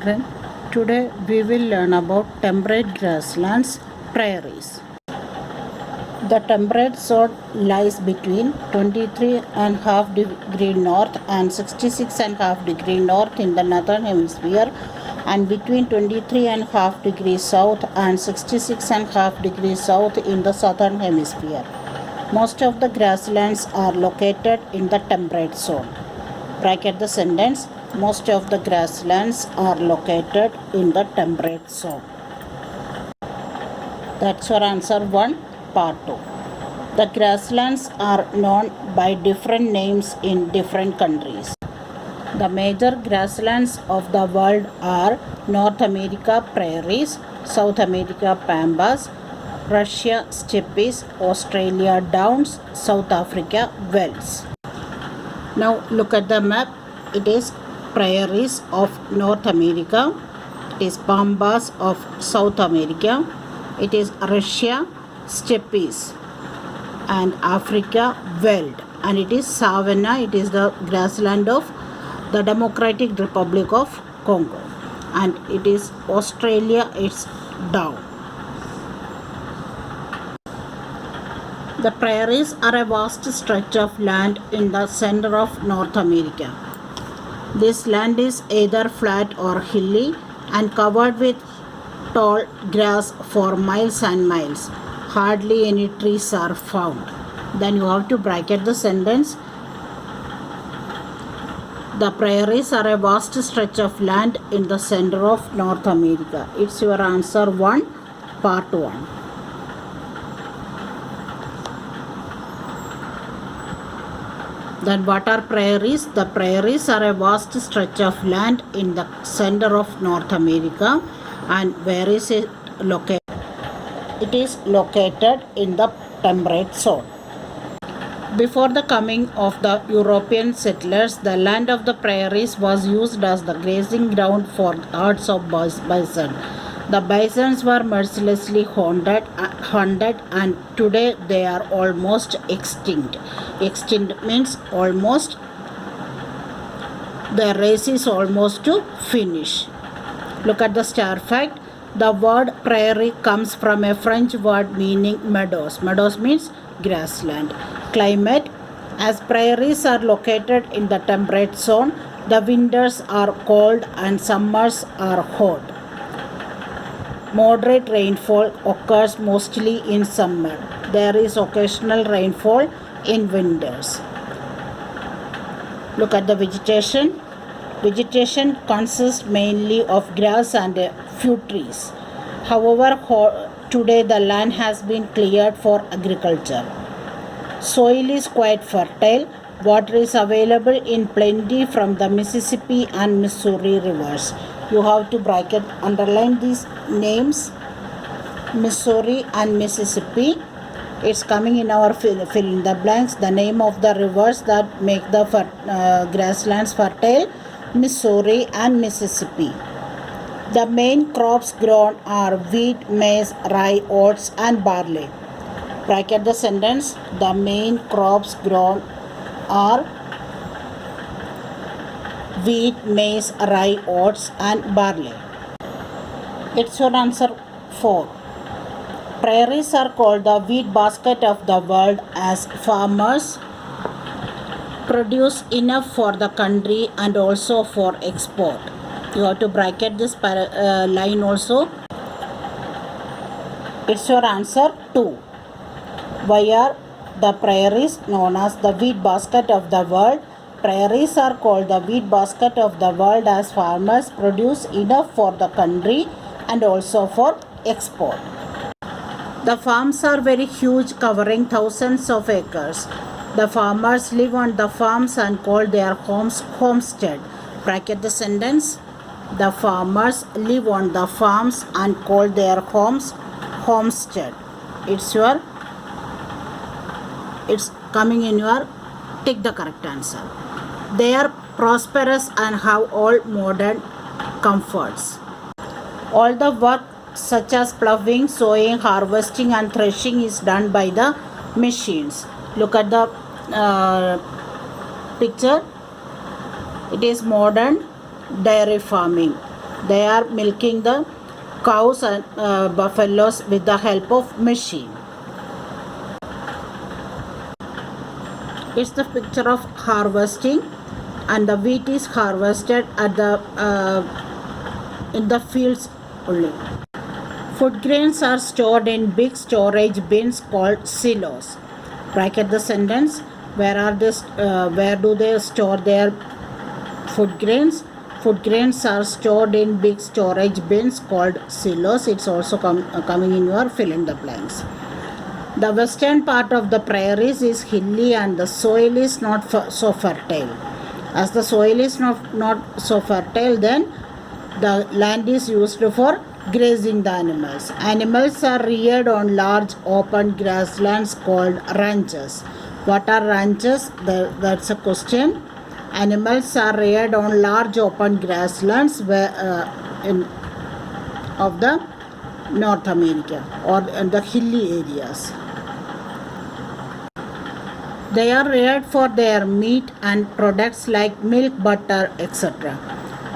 children. Today we will learn about temperate grasslands, prairies. The temperate zone lies between 23.5 degree north and 66.5 degree north in the northern hemisphere, and between 23.5 degrees south and 66.5 degrees south in the southern hemisphere. Most of the grasslands are located in the temperate zone. Bracket the sentence. Most of the grasslands are located in the temperate zone. That's your answer 1, part 2. The grasslands are known by different names in different countries. The major grasslands of the world are North America prairies, South America pampas, Russia steppes, Australia downs, South Africa velds. Now look at the map. It is prairies of North America. It is pampas of South America. It is Russia steppes and Africa veld, and it is savanna. It is the grassland of the Democratic Republic of Congo, and it is Australia. It's down. The prairies are a vast stretch of land in the center of North America. This land is either flat or hilly and covered with tall grass for miles and miles. Hardly any trees are found. Then you have to bracket the sentence. The prairies are a vast stretch of land in the center of North America. It's your answer 1, part 1. Then what are prairies? The prairies are a vast stretch of land in the center of North America. And where is it located? It is located in the temperate zone. Before the coming of the European settlers, the land of the prairies was used as the grazing ground for herds of bison. The bisons were mercilessly hunted, and today they are almost extinct. Extinct means almost, their race is almost to finish. Look at the star fact. The word prairie comes from a French word meaning meadows. Meadows means grassland. Climate. As prairies are located in the temperate zone, the winters are cold and summers are hot. Moderate rainfall occurs mostly in summer. There is occasional rainfall in winters. Look at the vegetation. Vegetation consists mainly of grass and a few trees. However, today the land has been cleared for agriculture. Soil is quite fertile. Water is available in plenty from the Mississippi and Missouri rivers. You have to bracket, underline these names, Missouri and Mississippi. It's coming in our fill in the blanks. The name of the rivers that make the grasslands fertile, Missouri and Mississippi. The main crops grown are wheat, maize, rye, oats and barley. Bracket the sentence. The main crops grown are wheat, maize, rye, oats and barley. It's your answer 4. Prairies are called the wheat basket of the world as farmers produce enough for the country and also for export. You have to bracket this line also. It's your answer 2. Why are the prairies known as the wheat basket of the world? Prairies are called the wheat basket of the world as farmers produce enough for the country and also for export. The farms are very huge, covering thousands of acres. The farmers live on the farms and call their homes homestead. Bracket the sentence. The farmers live on the farms and call their homes homestead. It's coming in your tick the correct answer. They are prosperous and have all modern comforts. All the work such as ploughing, sowing, harvesting and threshing is done by the machines. Look at the picture. It is modern dairy farming. They are milking the cows and buffaloes with the help of machine. It's the picture of harvesting, and the wheat is harvested at the in the fields only. Food grains are stored in big storage bins called silos. Bracket the sentence. Where do they store their food grains? Food grains are stored in big storage bins called silos. It's also coming in your fill in the blanks. The western part of the prairies is hilly and the soil is not so fertile. As the soil is not so fertile, then the land is used for grazing the animals. Animals are reared on large open grasslands called ranches. What are ranches? That's a question. Animals are reared on large open grasslands of the North America or in the hilly areas. They are reared for their meat and products like milk, butter, etc.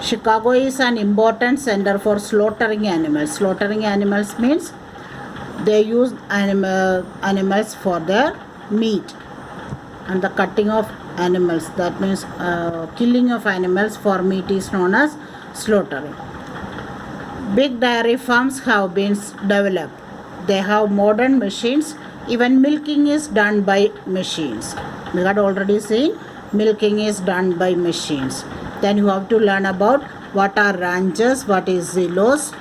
Chicago is an important center for slaughtering animals. Slaughtering animals means they use animals for their meat, and the cutting of animals, that means killing of animals for meat, is known as slaughtering. Big dairy farms have been developed. They have modern machines. Even milking is done by machines. We had already seen milking is done by machines. Then you have to learn about what are ranches, what is silos,